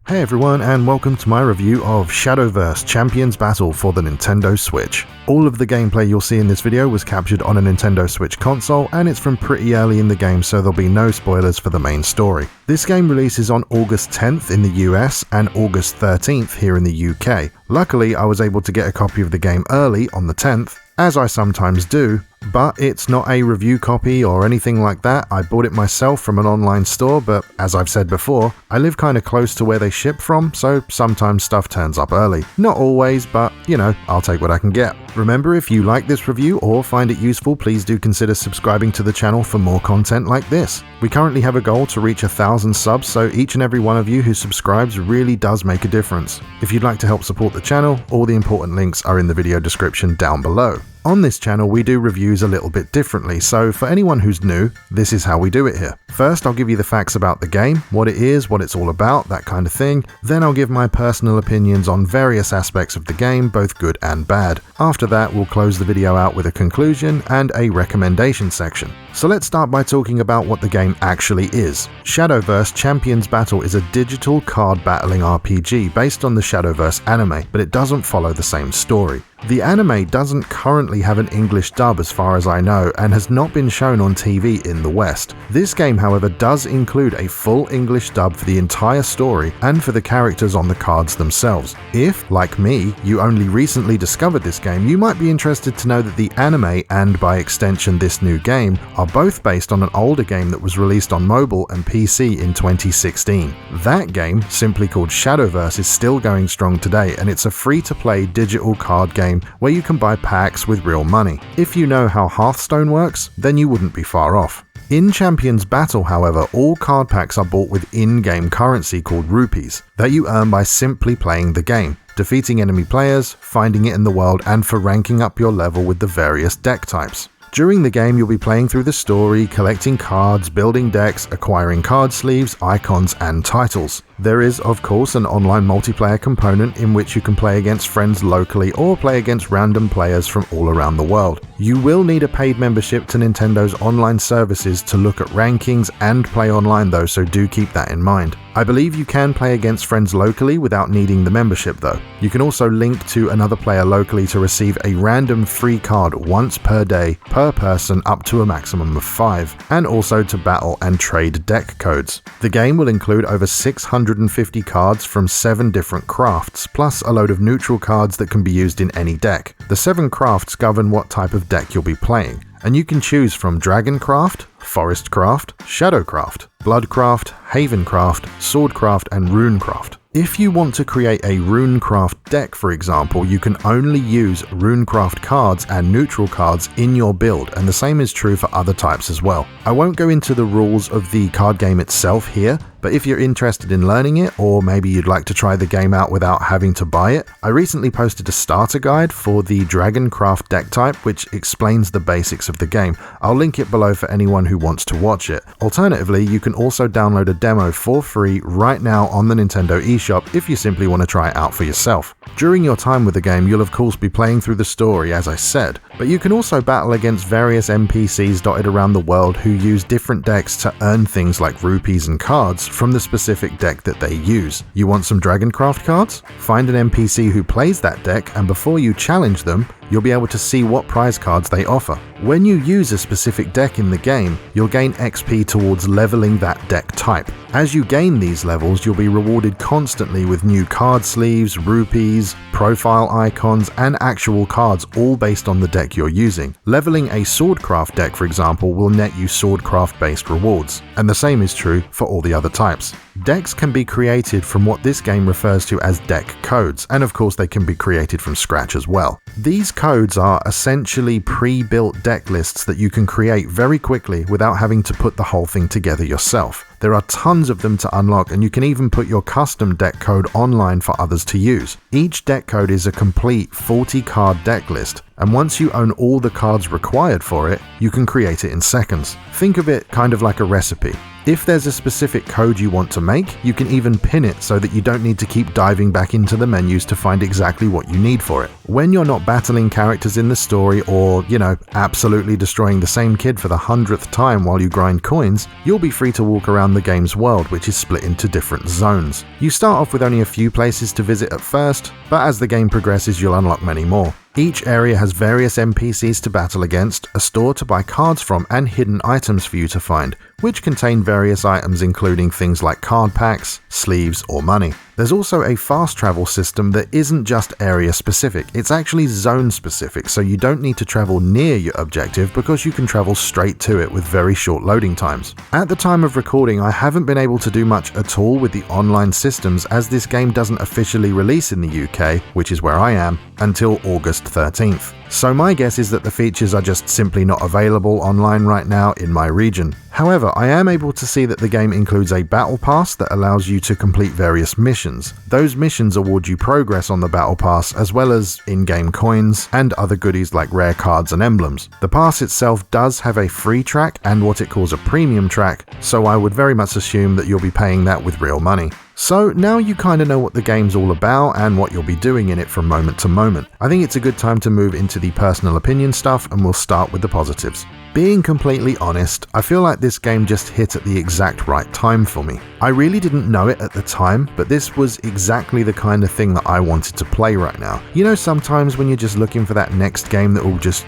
Hey everyone, and welcome to my review of Shadowverse Champions Battle for the Nintendo Switch. All of the gameplay you'll see in this video was captured on a Nintendo Switch console, and it's from pretty early in the game, so there'll be no spoilers for the main story. This game releases on August 10th in the US and August 13th here in the UK. Luckily, I was able to get a copy of the game early on the 10th, as I sometimes do, but it's not a review copy or anything like that. I bought it myself from an online store, but as I've said before, I live kinda close to where they ship from, so sometimes stuff turns up early. Not always, but you know, I'll take what I can get. Remember, if you like this review or find it useful, please do consider subscribing to the channel for more content like this. We currently have a goal to reach 1,000 subs, so each and every one of you who subscribes really does make a difference. If you'd like to help support the channel, all the important links are in the video description down below. On this channel, we do reviews a little bit differently, so for anyone who's new, this is how we do it here. First, I'll give you the facts about the game, what it is, what it's all about, that kind of thing. Then I'll give my personal opinions on various aspects of the game, both good and bad. After that, we'll close the video out with a conclusion and a recommendation section. So let's start by talking about what the game actually is. Shadowverse Champions Battle is a digital card battling RPG based on the Shadowverse anime, but it doesn't follow the same story. The anime doesn't currently have an English dub as far as I know, and has not been shown on TV in the West. This game, however, does include a full English dub for the entire story and for the characters on the cards themselves. If, like me, you only recently discovered this game, you might be interested to know that the anime, and by extension this new game, are both based on an older game that was released on mobile and PC in 2016. That game, simply called Shadowverse, is still going strong today, and it's a free-to-play digital card game where you can buy packs with real money. If you know how Hearthstone works, then you wouldn't be far off. In Champions Battle, however, all card packs are bought with in-game currency called rupees that you earn by simply playing the game, defeating enemy players, finding it in the world, and for ranking up your level with the various deck types. During the game, you'll be playing through the story, collecting cards, building decks, acquiring card sleeves, icons, and titles. There is, of course, an online multiplayer component in which you can play against friends locally or play against random players from all around the world. You will need a paid membership to Nintendo's online services to look at rankings and play online though, so do keep that in mind. I believe you can play against friends locally without needing the membership though. You can also link to another player locally to receive a random free card once per day per person up to a maximum of 5, and also to battle and trade deck codes. The game will include over 650 cards from 7 different crafts, plus a load of neutral cards that can be used in any deck. The 7 crafts govern what type of deck you'll be playing, and you can choose from Dragoncraft, Forestcraft, Shadowcraft, Bloodcraft, Havencraft, Swordcraft, and Runecraft. If you want to create a Runecraft deck, for example, you can only use Runecraft cards and neutral cards in your build, and the same is true for other types as well. I won't go into the rules of the card game itself here, but if you're interested in learning it, or maybe you'd like to try the game out without having to buy it, I recently posted a starter guide for the Dragoncraft deck type, which explains the basics of the game. I'll link it below for anyone who wants to watch it. Alternatively, you can also download a demo for free right now on the Nintendo eShop if you simply want to try it out for yourself. During your time with the game, you'll of course be playing through the story, as I said, but you can also battle against various NPCs dotted around the world who use different decks to earn things like rupees and cards from the specific deck that they use. You want some Dragoncraft cards? Find an NPC who plays that deck, and before you challenge them, you'll be able to see what prize cards they offer. When you use a specific deck in the game, you'll gain XP towards leveling that deck type. As you gain these levels, you'll be rewarded constantly with new card sleeves, rupees, profile icons, and actual cards, all based on the deck you're using. Leveling a Swordcraft deck, for example, will net you Swordcraft-based rewards, and the same is true for all the other types. Decks can be created from what this game refers to as deck codes, and of course they can be created from scratch as well. These codes are essentially pre-built deck lists that you can create very quickly without having to put the whole thing together yourself. There are tons of them to unlock, and you can even put your custom deck code online for others to use. Each deck code is a complete 40-card deck list, and once you own all the cards required for it, you can create it in seconds. Think of it kind of like a recipe. If there's a specific code you want to make, you can even pin it so that you don't need to keep diving back into the menus to find exactly what you need for it. When you're not battling characters in the story or, absolutely destroying the same kid for the 100th time while you grind coins, you'll be free to walk around the game's world, which is split into different zones. You start off with only a few places to visit at first, but as the game progresses you'll unlock many more. Each area has various NPCs to battle against, a store to buy cards from, and hidden items for you to find, which contain various items including things like card packs, sleeves, or money. There's also a fast travel system that isn't just area specific, it's actually zone specific, so you don't need to travel near your objective because you can travel straight to it with very short loading times. At the time of recording, I haven't been able to do much at all with the online systems as this game doesn't officially release in the UK, which is where I am, until August 13th. So my guess is that the features are just simply not available online right now in my region. However, I am able to see that the game includes a battle pass that allows you to complete various missions. Those missions award you progress on the battle pass as well as in-game coins and other goodies like rare cards and emblems. The pass itself does have a free track and what it calls a premium track, so I would very much assume that you'll be paying that with real money. So now you kind of know what the game's all about and what you'll be doing in it from moment to moment. I think it's a good time to move into the personal opinion stuff, and we'll start with the positives. Being completely honest, I feel like this game just hit at the exact right time for me. I really didn't know it at the time, but this was exactly the kind of thing that I wanted to play right now. Sometimes when you're just looking for that next game that will just,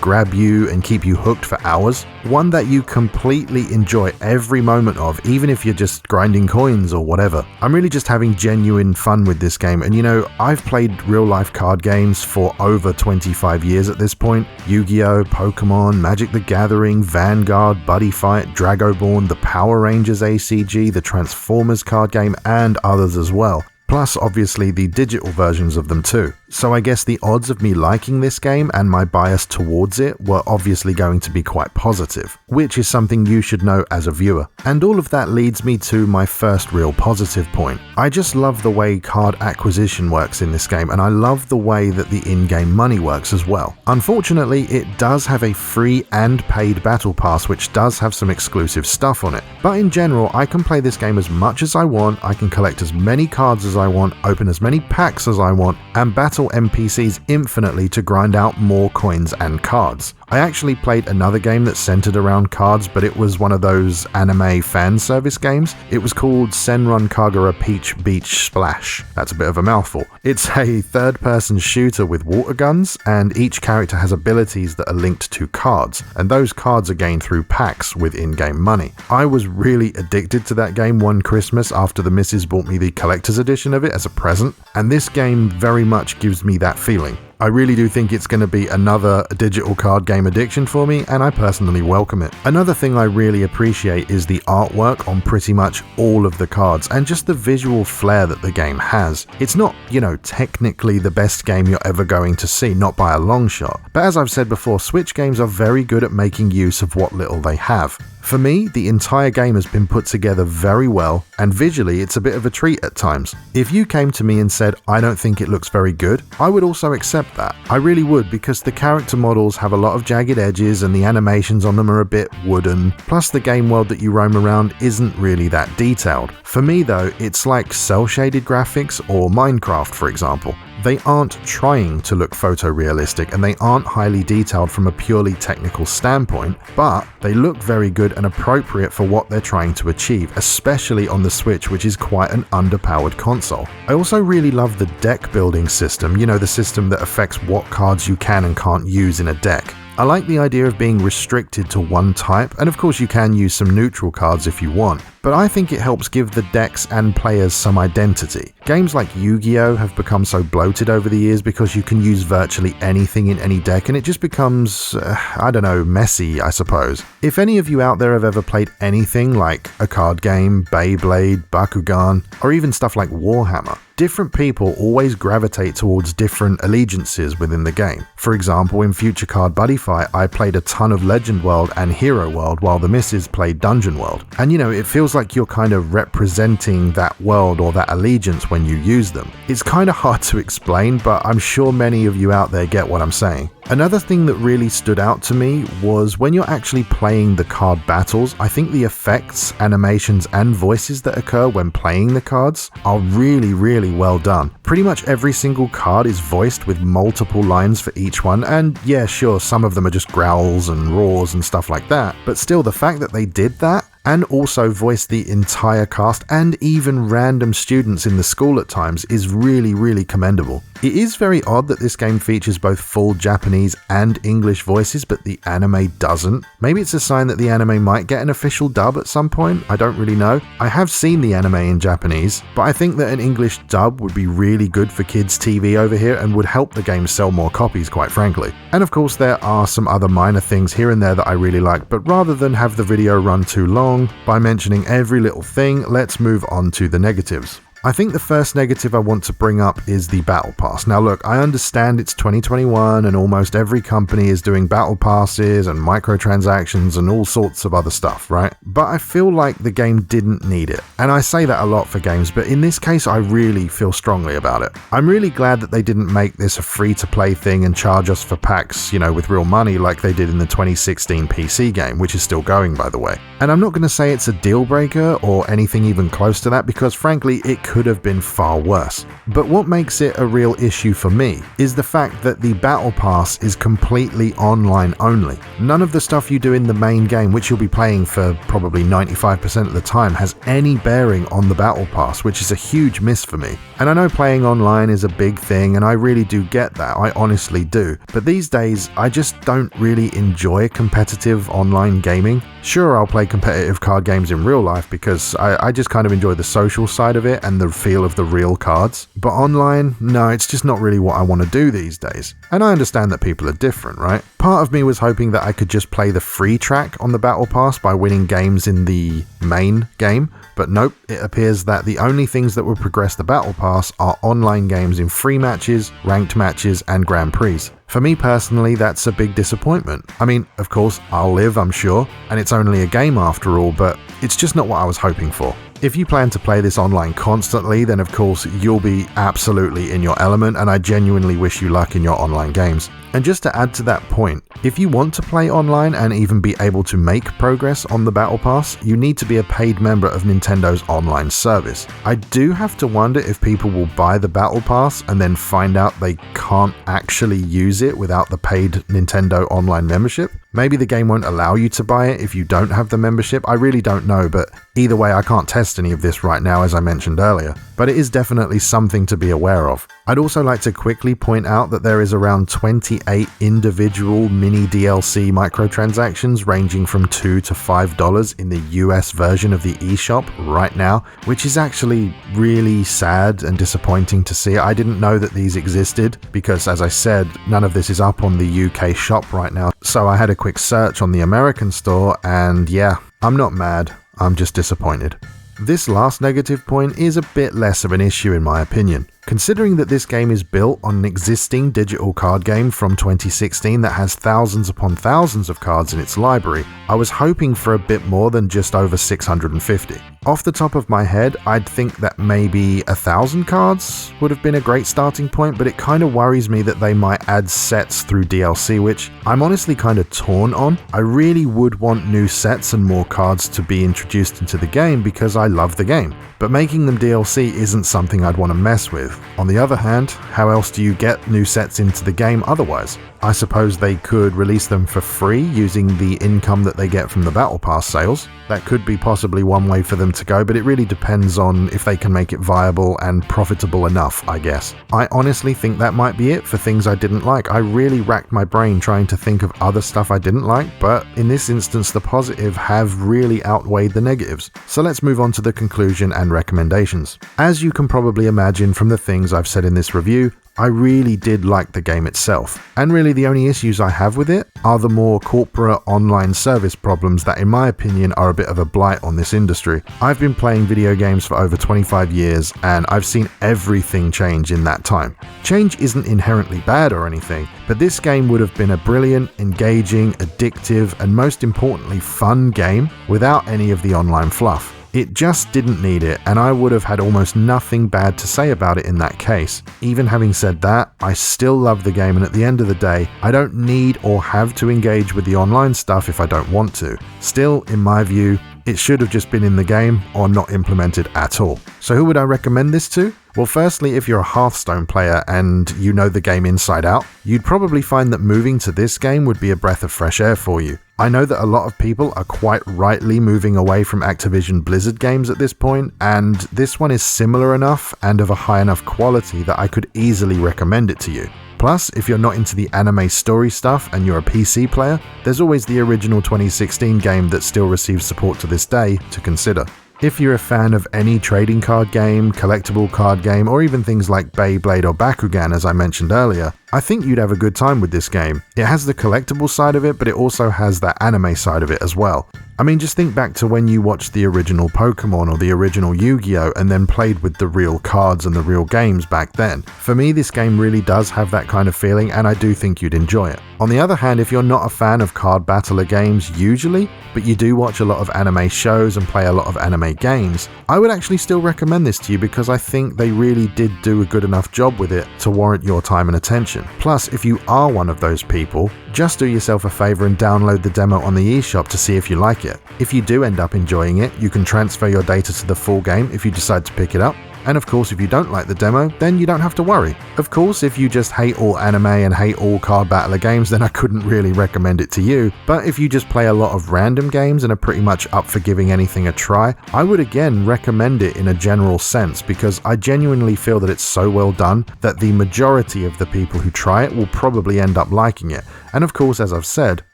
grab you and keep you hooked for hours, one that you completely enjoy every moment of, even if you're just grinding coins or whatever. I'm really just having genuine fun with this game, and I've played real-life card games for over 25 years at this point. Yu-Gi-Oh!, Pokemon, Magic the Gathering, Vanguard, Buddy Fight, Dragoborn, the Power Rangers ACG, the Transformers card game, and others as well. Plus, obviously, the digital versions of them too. So I guess the odds of me liking this game and my bias towards it were obviously going to be quite positive, which is something you should know as a viewer. And all of that leads me to my first real positive point. I just love the way card acquisition works in this game, and I love the way that the in-game money works as well. Unfortunately, it does have a free and paid battle pass, which does have some exclusive stuff on it. But in general, I can play this game as much as I want, I can collect as many cards as I want, open as many packs as I want, and battle NPCs infinitely to grind out more coins and cards. I actually played another game that centered around cards, but it was one of those anime fan service games. It was called Senran Kagura Peach Beach Splash. That's a bit of a mouthful. It's a third-person shooter with water guns, and each character has abilities that are linked to cards, and those cards are gained through packs with in-game money. I was really addicted to that game one Christmas after the missus bought me the collector's edition of it as a present, and this game very much gives me that feeling. I really do think it's going to be another digital card game addiction for me, and I personally welcome it. Another thing I really appreciate is the artwork on pretty much all of the cards and just the visual flair that the game has. It's not, technically the best game you're ever going to see, not by a long shot. But as I've said before, Switch games are very good at making use of what little they have. For me, the entire game has been put together very well, and visually it's a bit of a treat at times. If you came to me and said, I don't think it looks very good, I would also accept that. I really would, because the character models have a lot of jagged edges and the animations on them are a bit wooden, plus the game world that you roam around isn't really that detailed. For me though, it's like cel-shaded graphics or Minecraft, for example. They aren't trying to look photorealistic and they aren't highly detailed from a purely technical standpoint, but they look very good and appropriate for what they're trying to achieve, especially on the Switch, which is quite an underpowered console. I also really love the deck building system, the system that affects what cards you can and can't use in a deck. I like the idea of being restricted to one type, and of course you can use some neutral cards if you want, but I think it helps give the decks and players some identity. Games like Yu-Gi-Oh! Have become so bloated over the years because you can use virtually anything in any deck and it just becomes, messy, I suppose. If any of you out there have ever played anything like a card game, Beyblade, Bakugan, or even stuff like Warhammer, different people always gravitate towards different allegiances within the game. For example, in Future Card Buddy Fight, I played a ton of Legend World and Hero World while the missus played Dungeon World. And it feels like you're kind of representing that world or that allegiance when you use them. It's kind of hard to explain, but I'm sure many of you out there get what I'm saying. Another thing that really stood out to me was when you're actually playing the card battles, I think the effects, animations, and voices that occur when playing the cards are really, really well done. Pretty much every single card is voiced with multiple lines for each one, and yeah, sure, some of them are just growls and roars and stuff like that, but still, the fact that they did that and also voice the entire cast and even random students in the school at times is really, really commendable. It is very odd that this game features both full Japanese and English voices, but the anime doesn't. Maybe it's a sign that the anime might get an official dub at some point, I don't really know. I have seen the anime in Japanese, but I think that an English dub would be really good for kids' TV over here and would help the game sell more copies, quite frankly. And of course there are some other minor things here and there that I really like, but rather than have the video run too long by mentioning every little thing, let's move on to the negatives. I think the first negative I want to bring up is the Battle Pass. Now look, I understand it's 2021 and almost every company is doing Battle Passes and microtransactions and all sorts of other stuff, right? But I feel like the game didn't need it. And I say that a lot for games, but in this case I really feel strongly about it. I'm really glad that they didn't make this a free-to-play thing and charge us for packs, with real money like they did in the 2016 PC game, which is still going, by the way. And I'm not going to say it's a deal breaker or anything even close to that, because frankly it could have been far worse. But what makes it a real issue for me is the fact that the Battle Pass is completely online only. None of the stuff you do in the main game, which you'll be playing for probably 95% of the time, has any bearing on the Battle Pass, which is a huge miss for me. And I know playing online is a big thing, and I really do get that, I honestly do. But these days, I just don't really enjoy competitive online gaming. Sure, I'll play competitive card games in real life because I just kind of enjoy the social side of it and the feel of the real cards. But online, no, it's just not really what I want to do these days. And I understand that people are different, right? Part of me was hoping that I could just play the free track on the Battle Pass by winning games in the main game, but nope, it appears that the only things that will progress the Battle Pass are online games in free matches, ranked matches, and Grand Prix. For me personally, that's a big disappointment. I mean, of course, I'll live, I'm sure, and it's only a game after all, but it's just not what I was hoping for. If you plan to play this online constantly, then of course you'll be absolutely in your element, and I genuinely wish you luck in your online games. And just to add to that point, if you want to play online and even be able to make progress on the Battle Pass, you need to be a paid member of Nintendo's online service. I do have to wonder if people will buy the Battle Pass and then find out they can't actually use it without the paid Nintendo online membership. Maybe the game won't allow you to buy it if you don't have the membership. I really don't know, but either way, I can't test any of this right now, as I mentioned earlier. But it is definitely something to be aware of. I'd also like to quickly point out that there is around 28 individual mini DLC microtransactions ranging from $2 to $5 in the US version of the eShop right now, which is actually really sad and disappointing to see. I didn't know that these existed because, as I said, none of this is up on the UK shop right now. So I had a quick search on the American store, and yeah, I'm not mad, I'm just disappointed. This last negative point is a bit less of an issue in my opinion. Considering that this game is built on an existing digital card game from 2016 that has thousands upon thousands of cards in its library, I was hoping for a bit more than just over 650. Off the top of my head, I'd think that maybe 1,000 cards would have been a great starting point, but it kind of worries me that they might add sets through DLC, which I'm honestly kind of torn on. I really would want new sets and more cards to be introduced into the game because I love the game, but making them DLC isn't something I'd want to mess with. On the other hand, how else do you get new sets into the game otherwise? I suppose they could release them for free using the income that they get from the Battle Pass sales. That could be possibly one way for them to go, but it really depends on if they can make it viable and profitable enough, I guess. I honestly think that might be it for things I didn't like. I really racked my brain trying to think of other stuff I didn't like, but in this instance the positive have really outweighed the negatives. So let's move on to the conclusion and recommendations. As you can probably imagine from the things I've said in this review, I really did like the game itself, and really the only issues I have with it are the more corporate online service problems that in my opinion are a bit of a blight on this industry. I've been playing video games for over 25 years and I've seen everything change in that time. Change isn't inherently bad or anything, but this game would have been a brilliant, engaging, addictive, and most importantly fun game without any of the online fluff. It just didn't need it, and I would have had almost nothing bad to say about it in that case. Even having said that, I still love the game, and at the end of the day, I don't need or have to engage with the online stuff if I don't want to. Still, in my view, it should have just been in the game or not implemented at all. So who would I recommend this to? Well, firstly, if you're a Hearthstone player and you know the game inside out, you'd probably find that moving to this game would be a breath of fresh air for you. I know that a lot of people are quite rightly moving away from Activision Blizzard games at this point, and this one is similar enough and of a high enough quality that I could easily recommend it to you. Plus, if you're not into the anime story stuff and you're a PC player, there's always the original 2016 game that still receives support to this day to consider. If you're a fan of any trading card game, collectible card game, or even things like Beyblade or Bakugan as I mentioned earlier, I think you'd have a good time with this game. It has the collectible side of it, but it also has that anime side of it as well. I mean, just think back to when you watched the original Pokemon or the original Yu-Gi-Oh! And then played with the real cards and the real games back then. For me, this game really does have that kind of feeling, and I do think you'd enjoy it. On the other hand, if you're not a fan of card battler games usually, but you do watch a lot of anime shows and play a lot of anime games, I would actually still recommend this to you because I think they really did do a good enough job with it to warrant your time and attention. Plus, if you are one of those people, just do yourself a favor and download the demo on the eShop to see if you like it. If you do end up enjoying it, you can transfer your data to the full game if you decide to pick it up. And of course, if you don't like the demo, then you don't have to worry. Of course, if you just hate all anime and hate all card battler games, then I couldn't really recommend it to you. But if you just play a lot of random games and are pretty much up for giving anything a try, I would again recommend it in a general sense because I genuinely feel that it's so well done that the majority of the people who try it will probably end up liking it. And of course, as I've said,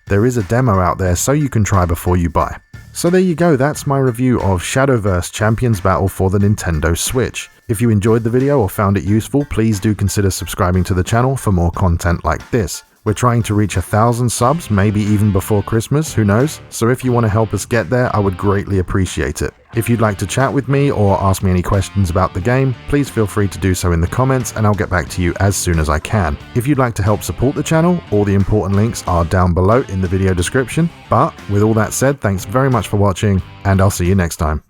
there is a demo out there so you can try before you buy. So there you go, that's my review of Shadowverse Champions Battle for the Nintendo Switch. If you enjoyed the video or found it useful, please do consider subscribing to the channel for more content like this. We're trying to reach 1,000 subs, maybe even before Christmas, who knows? So if you want to help us get there, I would greatly appreciate it. If you'd like to chat with me or ask me any questions about the game, please feel free to do so in the comments and I'll get back to you as soon as I can. If you'd like to help support the channel, all the important links are down below in the video description. But with all that said, thanks very much for watching and I'll see you next time.